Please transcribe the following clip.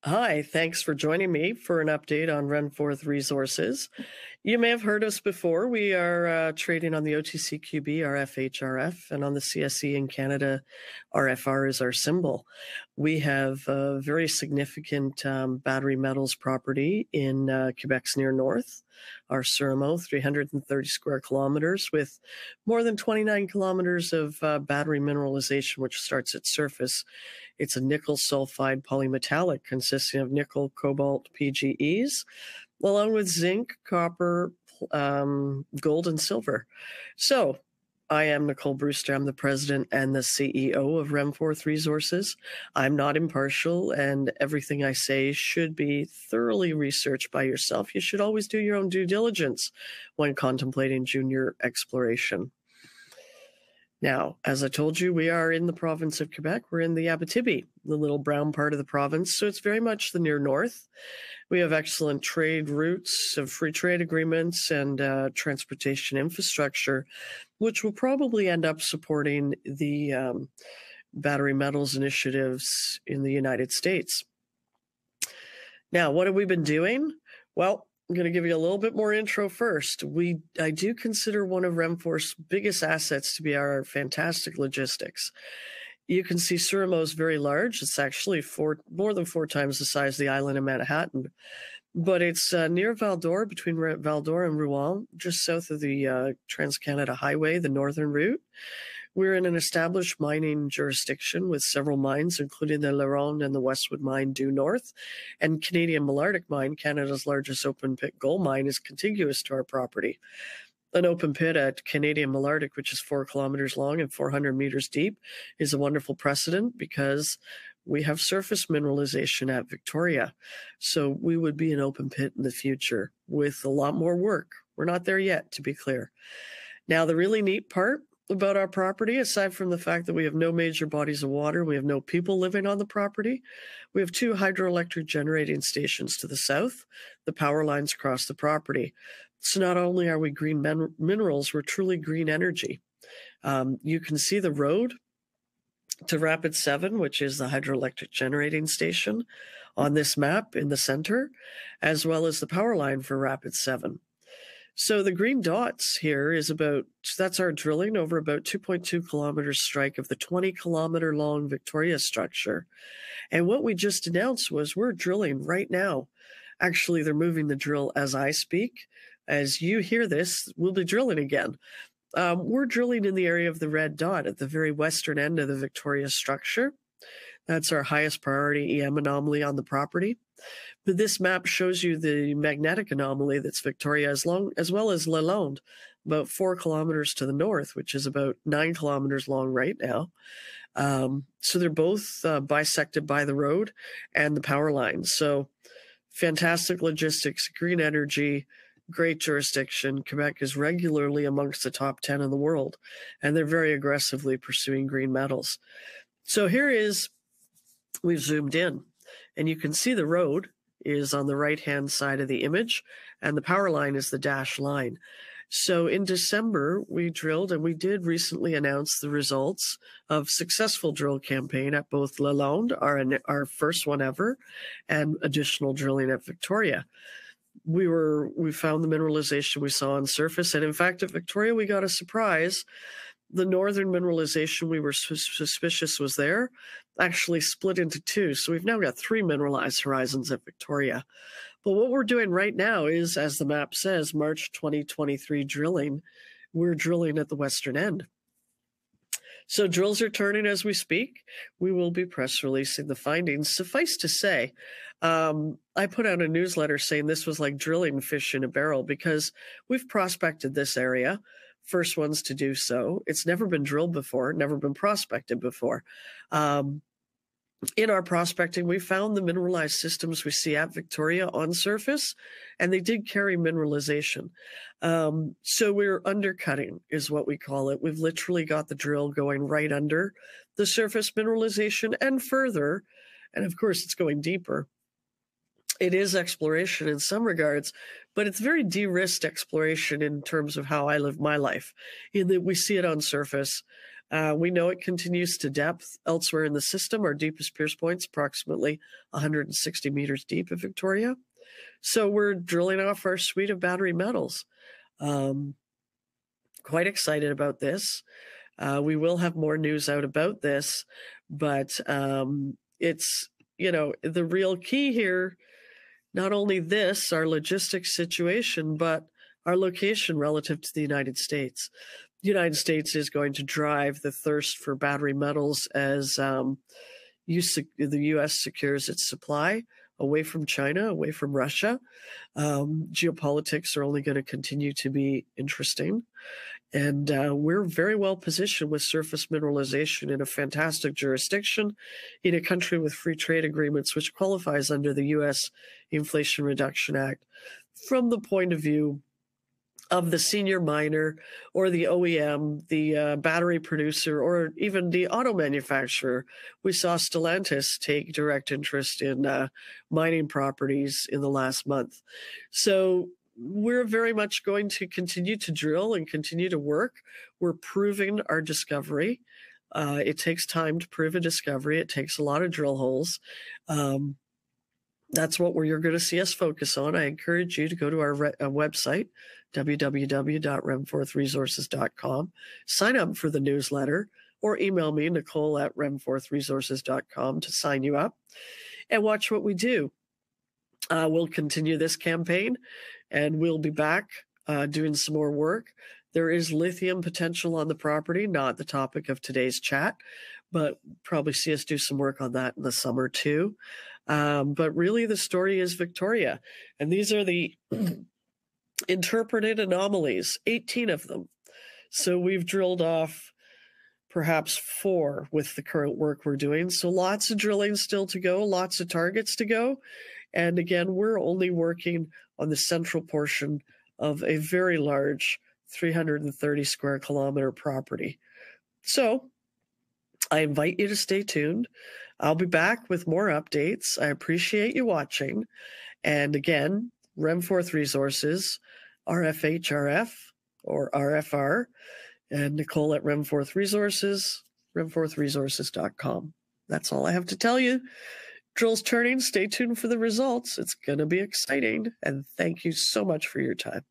Hi, thanks for joining me for an update on Renforth Resources. You may have heard us before. We are trading on the OTCQB, RFHRF, and on the CSE in Canada, RFR is our symbol. We have a very significant battery metals property in Quebec's near north, our Surimeau, 330 square kilometers, with more than 29 kilometers of battery mineralization, which starts at surface. It's a nickel sulfide polymetallic consisting of nickel, cobalt, PGEs, along with zinc, copper, gold, and silver. So I am Nicole Brewster. I'm the president and the CEO of Renforth Resources. I'm not impartial, and everything I say should be thoroughly researched by yourself. You should always do your own due diligence when contemplating junior exploration. Now, as I told you, we are in the province of Quebec. We're in the Abitibi, the little brown part of the province. So it's very much the near north. We have excellent trade routes of free trade agreements and transportation infrastructure, which will probably end up supporting the battery metals initiatives in the United States. Now, what have we been doing? Well, I'm going to give you a little bit more intro first. I do consider one of Renforth's biggest assets to be our fantastic logistics. You can see Surimeau is very large. It's actually more than 4 times the size of the island of Manhattan. But it's near Val-d'Or, between Val-d'Or and Rouen, just south of the Trans-Canada Highway, the northern route. We're in an established mining jurisdiction with several mines, including the LaRonde and the Westwood Mine due north. And Canadian Malartic Mine, Canada's largest open-pit gold mine, is contiguous to our property. An open pit at Canadian Malartic, which is 4 kilometers long and 400 meters deep, is a wonderful precedent because we have surface mineralization at Victoria. So we would be an open pit in the future with a lot more work. We're not there yet, to be clear. Now, the really neat part about our property, aside from the fact that we have no major bodies of water, we have no people living on the property, we have 2 hydroelectric generating stations to the south. The power lines cross the property. So not only are we green minerals, we're truly green energy. You can see the road to Rapid 7, which is the hydroelectric generating station, on this map in the center, as well as the power line for Rapid 7. So the green dots here that's our drilling over about 2.2 kilometers strike of the 20-kilometer long Victoria structure. And what we just announced was we're drilling right now. Actually, they're moving the drill as I speak. As you hear this, we'll be drilling again. We're drilling in the area of the red dot at the very western end of the Victoria structure. That's our highest priority EM anomaly on the property. But this map shows you the magnetic anomaly that's Victoria, as well as Lalonde, about 4 kilometers to the north, which is about 9 kilometers long right now. So they're both bisected by the road and the power lines. So fantastic logistics, green energy, great jurisdiction. Quebec is regularly amongst the top 10 in the world, and they're very aggressively pursuing green metals. So we've zoomed in, and you can see the road is on the right-hand side of the image, and the power line is the dashed line. So in December, we drilled, and we did recently announce the results of successful drill campaign at both Lalonde, our first one ever, and additional drilling at Victoria. We found the mineralization we saw on surface, and in fact, at Victoria, we got a surprise. The northern mineralization we were suspicious was there actually split into 2. So we've now got 3 mineralized horizons at Victoria. But what we're doing right now is, as the map says, March 2023 drilling. We're drilling at the western end. So drills are turning as we speak. We will be press releasing the findings. Suffice to say, I put out a newsletter saying this was like drilling fish in a barrel because we've prospected this area. First ones to do so. It's never been drilled before, never been prospected before. In our prospecting, we found the mineralized systems we see at Victoria on surface, and they did carry mineralization. So we're undercutting is what we call it. We've literally got the drill going right under the surface mineralization and further, and of course it's going deeper. It is exploration in some regards, but it's very de-risked exploration in terms of how I live my life, in that we see it on surface. We know it continues to depth elsewhere in the system. Our deepest pierce point's approximately 160 meters deep in Victoria. So we're drilling off our suite of battery metals. Quite excited about this. We will have more news out about this, but it's, the real key here, not only this, our logistics situation, but our location relative to the United States. The United States is going to drive the thirst for battery metals as the U.S. secures its supply away from China, away from Russia. Geopolitics are only going to continue to be interesting. And we're very well positioned with surface mineralization in a fantastic jurisdiction, in a country with free trade agreements, which qualifies under the U.S. Inflation Reduction Act. From the point of view of the senior miner or the OEM, the battery producer, or even the auto manufacturer, we saw Stellantis take direct interest in mining properties in the last month. So we're very much going to continue to drill and continue to work. We're proving our discovery. It takes time to prove a discovery. It takes a lot of drill holes. That's what you're going to see us focus on. I encourage you to go to our website, www.renforthresources.com, sign up for the newsletter, or email me, Nicole at renforthresources.com, to sign you up and watch what we do. We'll continue this campaign, and we'll be back doing some more work. There is lithium potential on the property, not the topic of today's chat, but probably see us do some work on that in the summer too. But really the story is Victoria. And these are the interpreted anomalies, 18 of them. So we've drilled off perhaps 4 with the current work we're doing. So lots of drilling still to go, lots of targets to go. And again, we're only working on the central portion of a very large 330 square kilometer property. So I invite you to stay tuned. I'll be back with more updates. I appreciate you watching. And again, Renforth Resources, RFHRF or RFR, and Nicole at Renforth Resources, renforthresources.com. That's all I have to tell you. Drill's turning. Stay tuned for the results. It's going to be exciting. And thank you so much for your time.